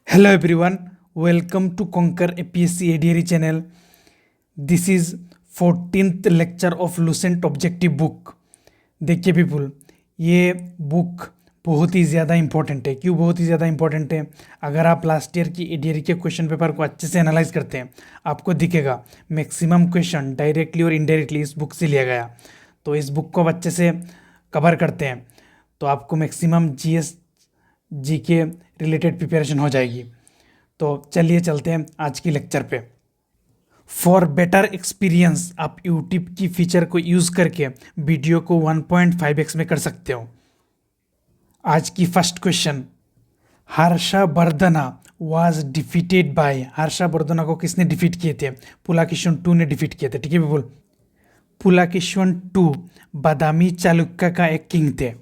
Hello everyone, welcome to Conquer APSC ADRE channel. This is 14th lecture of Lucent Objective Book. देखिए people, ये book बहुत ही ज़्यादा important है। क्यों बहुत ही ज़्यादा इंपॉर्टेंट है? अगर आप लास्ट ईयर की एडीआरई के क्वेश्चन पेपर को अच्छे से एनालाइज करते हैं, आपको दिखेगा मैक्सिमम क्वेश्चन डायरेक्टली और इनडायरेक्टली इस बुक से लिया गया। तो इस बुक को अच्छे से कवर करते हैं तो आपको maximum GS GK related preparation हो जाएगी। तो चलिए चलते हैं आज की लेक्चर पे। फॉर बेटर एक्सपीरियंस आप यूट्यूब की फीचर को यूज़ करके वीडियो को 1.5x में कर सकते हो। आज की first question, Harshavardhana was defeated by. Harshavardhana को किसने डिफीट किए थे? पुलाकेशिन II ने डिफीट किए थे। ठीक है बिल्कुल। पुलाकेशिन II बादामी चालुक्य का एक किंग थे।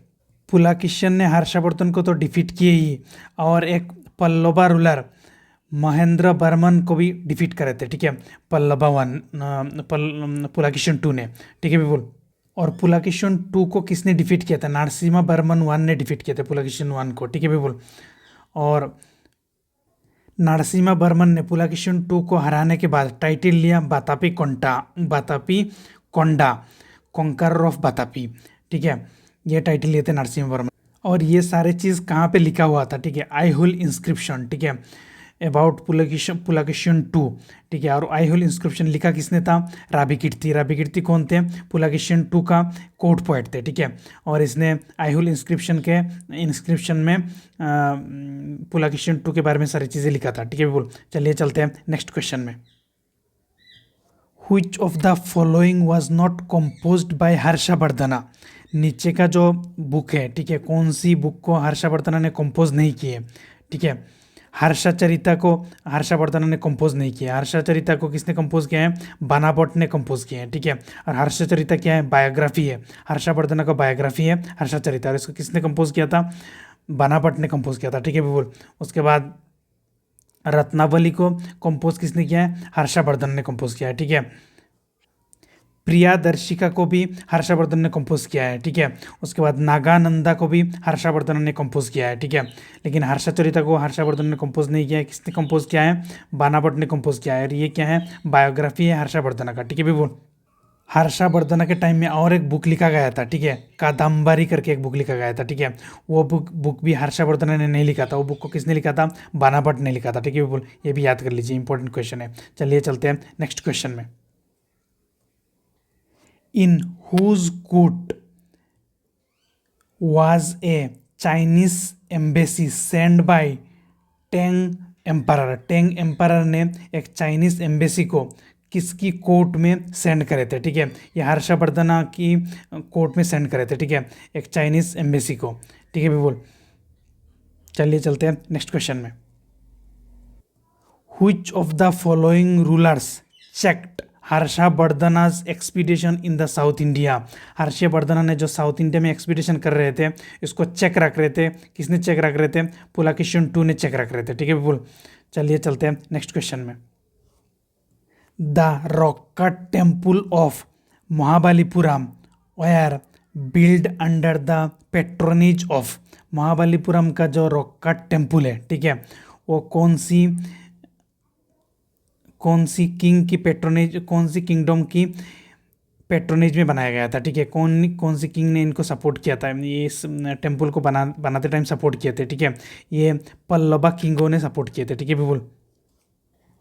पुलाकेशिन ने हर्षवर्धन को तो डिफीट किए ही, और एक पल्लवा रूलर महेंद्र बर्मन को भी डिफीट करे थे। ठीक है, पुलाकेशिन II ने। ठीक है बिल्कुल। और पुलाकेशिन II को किसने डिफीट किया था? नरसिम्हा बर्मन I ने डिफीट किया था पुलाकेशिन I को। ठीक है बिल्कुल। और नरसिम्हा बर्मन ने पुलाकेशिन II को हराने के बाद टाइटल लिया बातापी कोंडा, कॉन्करर ऑफ बातापी। ठीक है, ये टाइटल लिए थे नरसिम्हा बर्मन। और ये सारे चीज़ कहाँ पे लिखा हुआ था? ठीक है, आईहोल इंस्क्रिप्शन। ठीक है, अबाउट पुलाकेशिन II। ठीक है, और आईहोल इंस्क्रिप्शन लिखा किसने था? राबिकीर्ति। राबिकीर्ति कौन थे? पुलाकेशिन II का कोर्ट पोएट थे। ठीक है, और इसने आईहोल इंस्क्रिप्शन में पुलाकेशिन II के बारे में सारी चीज़ें लिखा था। ठीक है बिल्कुल। चलिए चलते हैं नेक्स्ट क्वेश्चन में। Which of the following was not composed by Harshavardhana? नीचे का जो बुक है, ठीक है, कौन सी बुक को हर्षवर्धना ने कंपोज नहीं की है? ठीक है, हर्षचरिता को हर्षवर्धना ने कंपोज नहीं किया। हर्षचरिता को किसने कंपोज किया है? बनाबट ने कंपोज किया है। ठीक है, और हर्षचरिता क्या है? बायोग्राफी है। हर्षवर्धना का बायोग्राफी है हर्षचरिता, और इसको किसने कंपोज किया था? बनाबट ने कंपोज किया था। ठीक है बिल्कुल। उसके बाद रत्नावली को कंपोज किसने किया है? हर्षवर्धन ने कंपोज किया है। ठीक है, प्रियादर्शिका को भी हर्षवर्धन ने कंपोज किया है। ठीक है, उसके बाद नागानंदा को भी हर्षवर्धन ने कंपोज किया है। ठीक है, लेकिन हर्षचरिता को हर्षवर्धन ने कंपोज नहीं किया है। किसने कंपोज किया है? बनाबट ने कंपोज किया है। और ये क्या है? बायोग्राफी है हर्षवर्धन का। ठीक है बिल्कुल। हर्षवर्धन के टाइम में और एक बुक लिखा गया था। ठीक है, कादम्बरी करके एक बुक लिखा गया था। ठीक है, वो बुक भी हर्षवर्धन ने नहीं लिखा था। वो बुक को किसने लिखा था? बनाबट ने लिखा था। ठीक है बिल्कुल, ये भी याद कर लीजिए, इंपॉर्टेंट क्वेश्चन है। चलिए चलते हैं नेक्स्ट क्वेश्चन में। In whose court was a Chinese embassy send by Tang emperor? Tang emperor ने एक चाइनीज एम्बेसी को किसकी कोर्ट में सेंड करे थे? ठीक है, ये हर्षवर्धना की कोर्ट में सेंड करे थे। ठीक है, एक चाइनीज एम्बेसी को। ठीक है बिल्कुल। चलिए चलते हैं नेक्स्ट क्वेश्चन में। Which of the following rulers checked Harshavardhana's expedition in the south India? Harshavardhana ने जो साउथ इंडिया में एक्सपीडिशन कर रहे थे, इसको चेक रख रहे थे। किसने चेक रख रहे थे? पुलाकेशिन II ने चेक रख रहे थे। ठीक है बिल्कुल। चलिए चलते हैं नेक्स्ट क्वेश्चन में। The rock temple of Mahabalipuram were build under the patronage of? Mahabalipuram का जो रॉका टेम्पल है, ठीक है, वो कौन सी किंग की पेट्रोनेज, कौन सी किंगडम की पेट्रोनेज में बनाया गया था? ठीक है, कौन सी किंग ने इनको सपोर्ट किया था? ये इस टेम्पल को बनाते टाइम सपोर्ट किए थे। ठीक है, ये पल्लवा किंगों ने सपोर्ट किए थे। ठीक है बिल्कुल।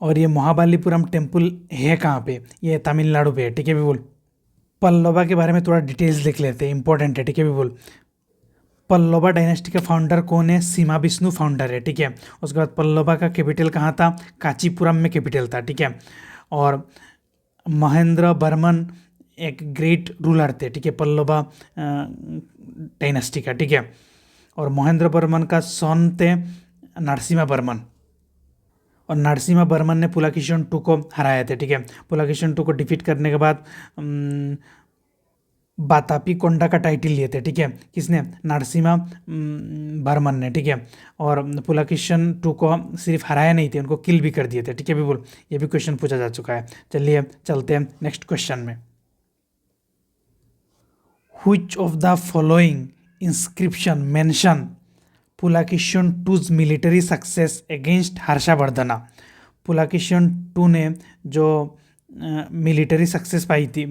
और ये महाबलीपुरम टेम्पल है कहाँ पे? ये तमिलनाडु पे है। ठीक है बिल्कुल। पल्लवा के बारे में थोड़ा डिटेल्स देख लेते हैं, इंपॉर्टेंट है। ठीक है बिल्कुल। पल्लवा डायनेस्टी का फाउंडर कौन है? सीमा विष्णु फाउंडर है। ठीक है, उसके बाद पल्लवा का कैपिटल कहाँ था? कांचीपुरम में कैपिटल था। ठीक है, और महेंद्र बर्मन एक ग्रेट रूलर थे। ठीक है, पल्लवा डायनेस्टी का। ठीक है, और महेंद्र बर्मन का सन थे नरसिम्हा बर्मन, और नरसिम्हा बर्मन ने पुलाकेशिन II को हराए थे। ठीक है, पुलाकेशिन II को डिफीट करने के बाद बातापी कोंडा का टाइटल लिए थे। ठीक है, किसने? नरसिम्हा बर्मन ने। ठीक है, और पुलाकेशिन II को सिर्फ हराया नहीं थे, उनको किल भी कर दिए थे। ठीक है बिल्कुल, ये भी क्वेश्चन पूछा जा चुका है। चलिए चलते हैं नेक्स्ट क्वेश्चन में। Which of the following inscription mention Pulakeshin two's military success against Harshavardhana. Pulakeshin two ने जो मिलिट्री सक्सेस पाई थी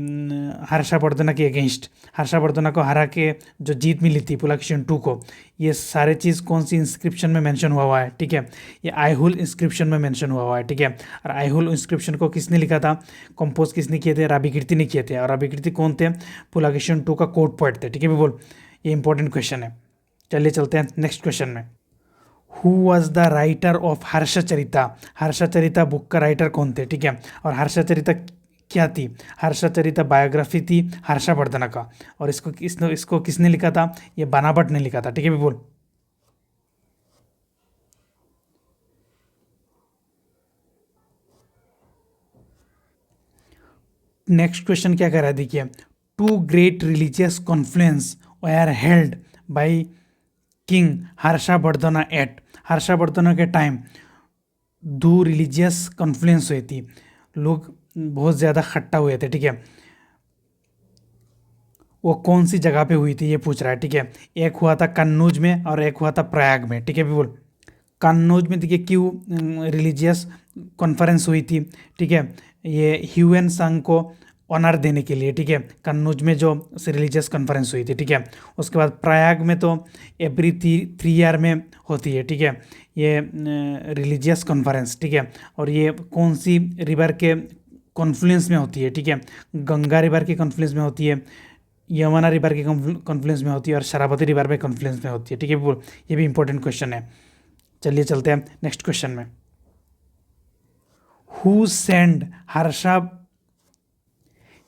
हर्षवर्धना के अगेंस्ट, हर्षवर्धना को हरा के जो जीत मिली थी पुलाकेशिन टू को, ये सारे चीज़ कौन सी इंस्क्रिप्शन में मेंशन हुआ है, ठीक है, ये आइहुल इंस्क्रिप्शन में मेंशन हुआ है, ठीक है। और आइहुल इंस्क्रिप्शन को किसने लिखा था, कंपोज किसने किए थे, राबिकीर्ति ने किए थे। और राबिकीर्ति कौन थे, पुलाकेशिन टू का कोर्ट पोएट थे, ठीक है बोल। ये इंपॉर्टेंट क्वेश्चन है। चलिए चलते हैं नेक्स्ट क्वेश्चन में। Who was the writer of Harshacharita. Harshacharita book का राइटर कौन थे, ठीक है। और हर्षचरिता क्या थी, हर्षचरिता बायोग्राफी थी हर्षवर्धन का। और इसको किसने लिखा था, ये बनाबट ने लिखा था, ठीक है भी बोल। नेक्स्ट क्वेश्चन क्या कह रहा है, देखिए। Two great religious confluence were held by king Harshavardhana at. Harshavardhana के टाइम दो रिलीजियस कॉन्फ्लुएंस हुई थी, लोग बहुत ज़्यादा इकट्ठा हुए थे, ठीक है। वो कौन सी जगह पे हुई थी ये पूछ रहा है, ठीक है। एक हुआ था कन्नौज में और एक हुआ था प्रयाग में, ठीक है भी बोल। कन्नौज में देखिए क्यों रिलीजियस कॉन्फ्रेंस हुई थी, ठीक है, ये ह्यूएन सांग को ऑनर देने के लिए, ठीक है। कन्नौज में जो रिलीजियस कॉन्फ्रेंस हुई थी, ठीक है। उसके बाद प्रयाग में तो एवरी 3 ईयर में होती है, ठीक है, ये रिलीजियस कॉन्फ्रेंस, ठीक है। और ये कौन सी रिवर के कॉन्फ्लुएंस में होती है, ठीक है, गंगा रिवर के कॉन्फ्लुएंस में होती है, यमुना रिवर के कॉन्फ्लुएंस में होती है और शरावती रिवर में कॉन्फ्लुएंस में होती है, ठीक है बोल। ये भी इंपॉर्टेंट क्वेश्चन है। चलिए चलते हैं नेक्स्ट क्वेश्चन में। Who send Harsha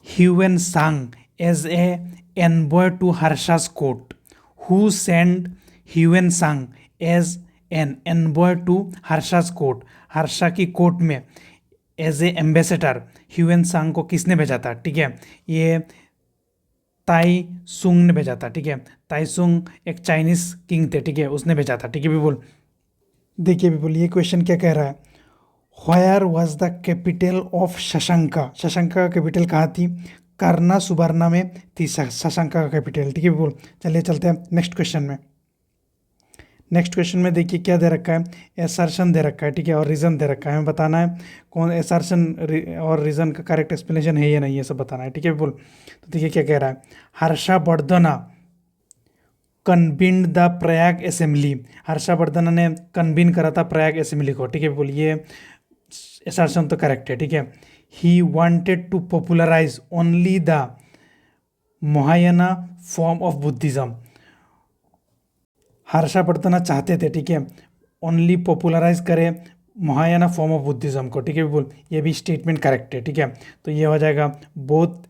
Hiuen Tsang as a envoy to Harsha's court. Who send Hiuen Tsang as an envoy to Harsha's court. Harsha की कोर्ट में एज ए एम्बेसडर ह्यूएन सांग को किसने भेजा था, ठीक है, ये ताई सुंग ने भेजा था, ठीक है। ताई सुंग एक चाइनीज किंग थे, ठीक है, उसने भेजा था, ठीक है भी बोल। देखिए भी बोल, ये क्वेश्चन क्या कह रहा है, where was the capital of Shashanka. Shashanka का कैपिटल कहाँ थी, कर्ना सुबर्णा में थी शशंका का कैपिटल, ठीक है भी बोल। चलिए चलते हैं नेक्स्ट क्वेश्चन में। नेक्स्ट क्वेश्चन में देखिए क्या दे रखा है, एसर्शन दे रखा है, ठीक है, और रीज़न दे रखा है। हमें बताना है कौन एसर्शन और रीज़न का करेक्ट एक्सप्लेनेशन है या नहीं, ये सब बताना है, ठीक है बोल। तो देखिए क्या कह रहा है, Harshavardhana convened the Prayag assembly. Harshvardhan ने कन्वीन करा था प्रयाग असेंबली को, ठीक है बोल। ये एसर्शन तो करेक्ट है, ठीक है। He wanted to popularise only the Mahayana form of Buddhism. Harshavardhana चाहते थे, ठीक है, ओनली पॉपुलराइज करे महायाना फॉर्म ऑफ बुद्धिज्म को, ठीक है बोल। ये भी स्टेटमेंट करेक्ट है, ठीक है। तो ये हो जाएगा both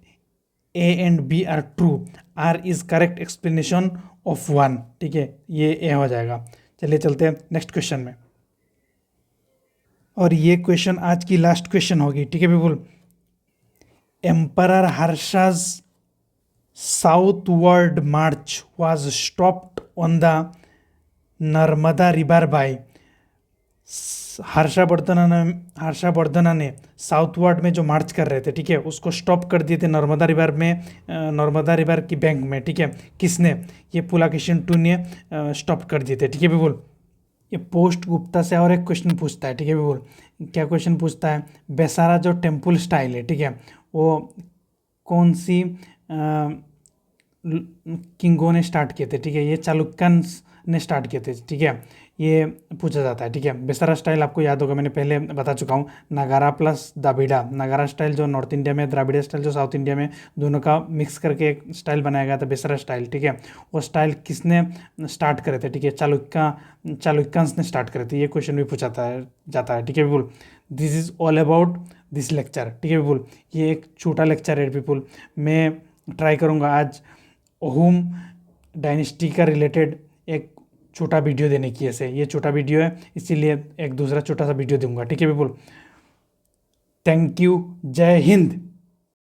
A and B are true, R is correct explanation of one, ठीक है, ये ए हो जाएगा। चलिए चलते हैं नेक्स्ट क्वेश्चन में। और ये क्वेश्चन आज की लास्ट क्वेश्चन होगी, ठीक है बिल्कुल। Emperor Harsha's southward march was stopped on the Narmada river by. Harshavardhan ने साउथवर्ड में जो मार्च कर रहे थे, ठीक है, उसको स्टॉप कर दिए थे नर्मदा रिवर में, नर्मदा रिवर की बैंक में, ठीक है। किसने, ये पुलाकेशिन टू ने स्टॉप कर दिए थे, ठीक है बिल्कुल। ये पोस्ट गुप्ता से और एक क्वेश्चन पूछता है, ठीक है बिल्कुल। क्या क्वेश्चन पूछता है, बेसारा जो टेम्पल स्टाइल है, ठीक है, वो कौन सी किंगों ने स्टार्ट किए थे, ठीक है, ये चालुक्यंस ने स्टार्ट किए थे, ठीक है, ये पूछा जाता है, ठीक है। बेसारा स्टाइल आपको याद होगा, मैंने पहले बता चुका हूँ, नगारा प्लस द्राविड़ा। नगारा स्टाइल जो नॉर्थ इंडिया में, द्राविड़ा स्टाइल जो साउथ इंडिया में, दोनों का मिक्स करके एक स्टाइल बनाया गया था बेसारा स्टाइल, ठीक है। वो स्टाइल किसने स्टार्ट करे थे, ठीक है, चालुक्यंस ने स्टार्ट करे थे। ये क्वेश्चन भी पूछा जाता है, ठीक है people. This is all about this lecture, ठीक है पीपुल। ये एक छोटा लेक्चर है पीपुल। मैं ट्राई करूँगा आज अहोम डायनेस्टी का रिलेटेड एक छोटा वीडियो देने की। ऐसे ये छोटा वीडियो है, इसीलिए एक दूसरा छोटा सा वीडियो दूंगा, ठीक है पीपुल। थैंक यू, जय हिंद।